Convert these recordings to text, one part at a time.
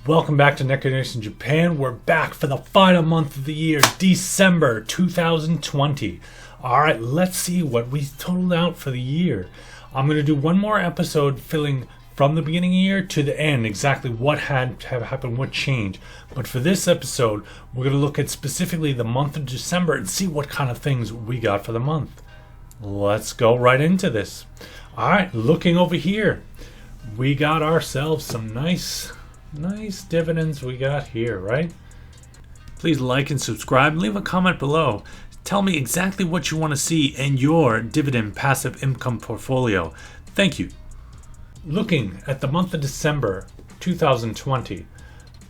Welcome back to Neko Nation Japan. We're back for the final month of the year, December 2020. Alright, let's see what we totaled out for the year. I'm going to do one more episode filling from the beginning of the year to the end, exactly what had to have happened, what changed. But for this episode, we're going to look at specifically the month of December and see what kind of things we got for the month. Let's go right into this. Alright, looking over here, we got ourselves some nice dividends we got here, right? Please like and subscribe. Leave a comment below. Tell me exactly what you want to see in your dividend passive income portfolio. Thank you. Looking at the month of December 2020,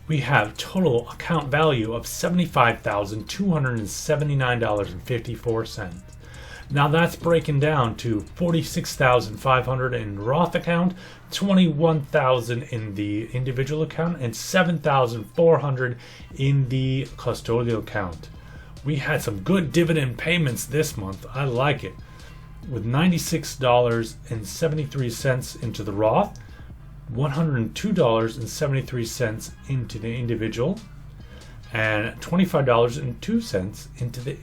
we have total account value of $75,279.54. Now that's breaking down to $46,500 in Roth account, $21,000 in the individual account, and $7,400 in the custodial account. We had some good dividend payments this month. I like it. With $96.73 into the Roth, $102.73 into the individual, and $25.02 into the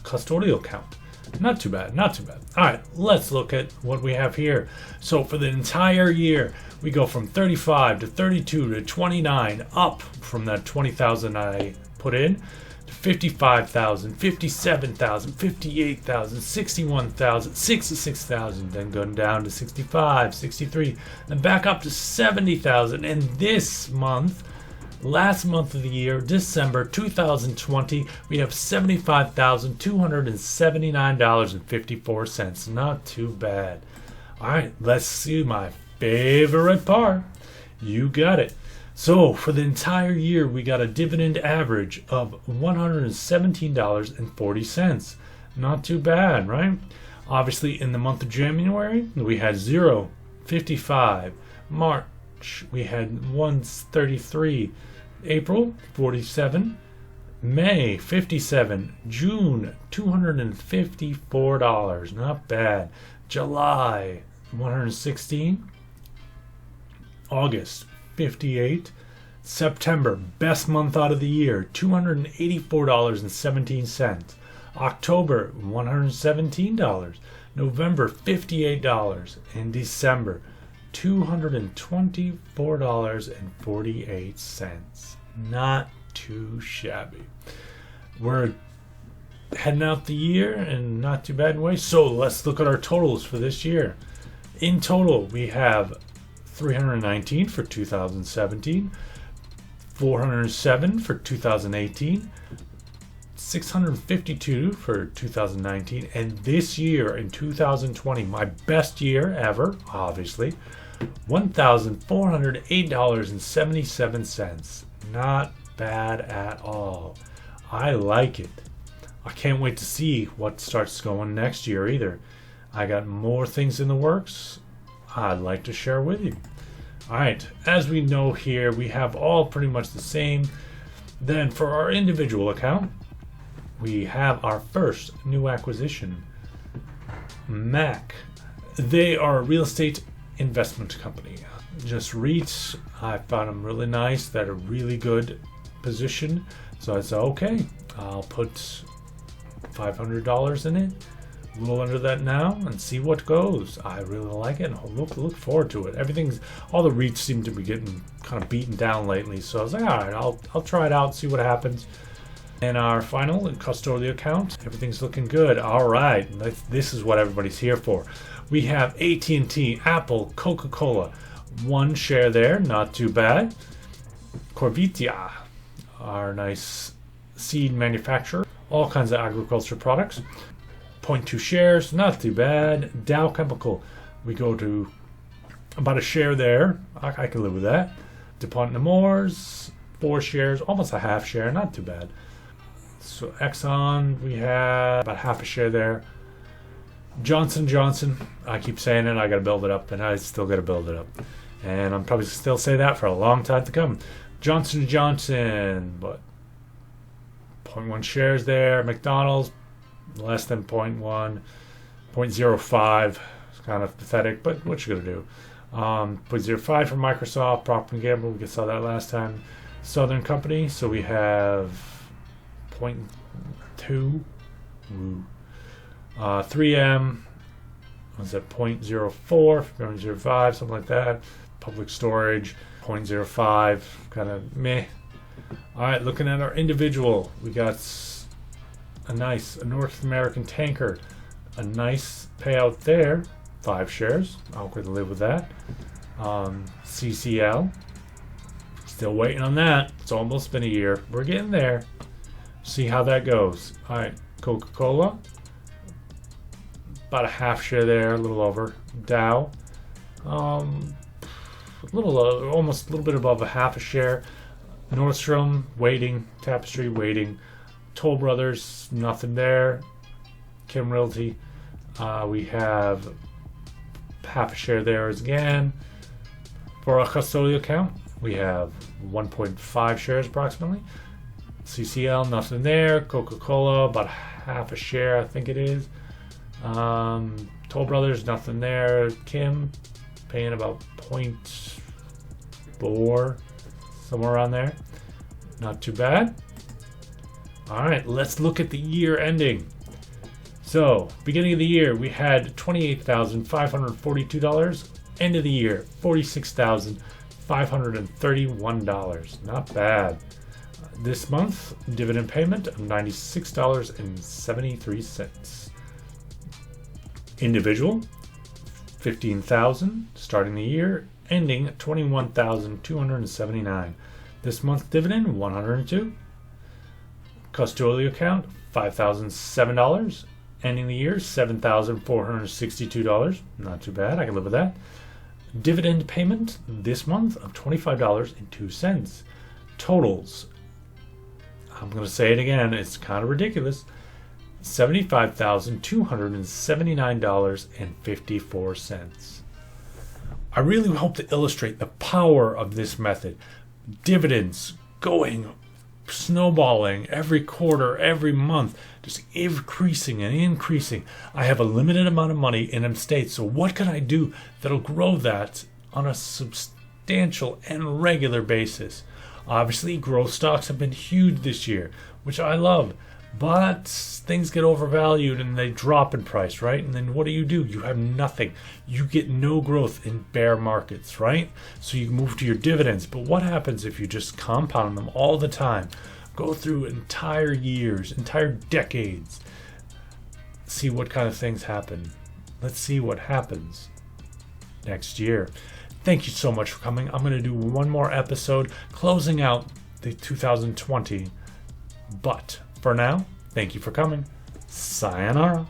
custodial account. Not too bad, not too bad. All right, let's look at what we have here. So for the entire year, we go from 35 to 32 to 29, up from that 20,000 I put in, to 55,000, 57,000, 58,000, 61,000, 66,000, then going down to 65, 63, then back up to 70,000. And this month, last month of the year, December 2020, we have $75,279.54. Not too bad. All right, let's see my favorite part. You got it. So for the entire year, we got a dividend average of $117.40. Not too bad, right? Obviously, in the month of January, we had 0, 55. March, we had 133. April, 47. May, 57. June, $254. Not bad. July, 116. August, 58. September, best month out of the year, $284.17. October, $117. November, $58. And December, $224.48. Not too shabby. We're heading out the year in not too bad way. So let's look at our totals for this year. In total, we have 319 for 2017, 407 for 2018, 652 for 2019, and this year in 2020, my best year ever, obviously, $1,408.77. Not bad at all. I like it. I can't wait to see what starts going next year either. I got more things in the works I'd like to share with you. Alright, as we know here, we have all pretty much the same. Then for our individual account, we have our first new acquisition, MAC. They are a real estate investment company. Just REITs. I found them really nice. They're a really good position. So I said, okay, I'll put $500 in it. A little under that now and see what goes. I really like it and I'll look forward to it. All the REITs seem to be getting kind of beaten down lately. So I was like, all right, I'll try it out, see what happens. And our final and custodial account, everything's looking good. All right, this is what everybody's here for. We have AT&T, Apple, Coca-Cola, one share there, not too bad. Corvitia, our nice seed manufacturer, all kinds of agriculture products. 0.2 shares, not too bad. Dow Chemical, we go to about a share there. I can live with that. DuPont Nemours, 4 shares, almost a half share, not too bad. So Exxon, we have about half a share there. Johnson & Johnson, I keep saying it, I got to build it up, and I still got to build it up. And I'm probably still say that for a long time to come. Johnson & Johnson, but 0.1 shares there. McDonald's, less than 0.1. 0.05, it's kind of pathetic, but what you going to do? 0.05 for Microsoft, Procter & Gamble, we saw that last time. Southern Company, so we have 0.2. 3M, was that 0.04, 0.05, something like that. Public Storage, 0.05, kind of meh. All right, looking at our individual, we got a North American tanker, a nice payout there, 5 shares. I'll quickly live with that. CCL, still waiting on that. It's almost been a year. We're getting there. See how that goes. All right, Coca-Cola, about a half share there, a little over. Dow, almost a little bit above a half a share. Nordstrom, waiting. Tapestry, waiting. Toll Brothers, nothing there. Kim Realty, we have half a share there again. For our custodial account, we have 1.5 shares approximately. CCL, nothing there. Coca-Cola, about half a share, I think it is. Toll Brothers, nothing there. Kim, paying about 0.4, somewhere around there. Not too bad. All right, let's look at the year ending. So, beginning of the year, we had $28,542. End of the year, $46,531. Not bad. This month, dividend payment of $96.73. Individual, $15,000 starting the year, ending at $21,279. This month dividend, $102. Custodial account, $5,007. Ending the year, $7,462. Not too bad. I can live with that. Dividend payment this month of $25.02. Totals, I'm going to say it again, it's kind of ridiculous. $75,279.54. I really hope to illustrate the power of this method. Dividends going, snowballing every quarter, every month, just increasing and increasing. I have a limited amount of money in M states, so what can I do that'll grow that on a substantial and regular basis? Obviously, growth stocks have been huge this year, which I love. But things get overvalued and they drop in price, right? And then what do? You have nothing. You get no growth in bear markets, right? So you move to your dividends. But what happens if you just compound them all the time? Go through entire years, entire decades. See what kind of things happen. Let's see what happens next year. Thank you so much for coming. I'm going to do one more episode closing out the 2020. But for now, thank you for coming. Sayonara.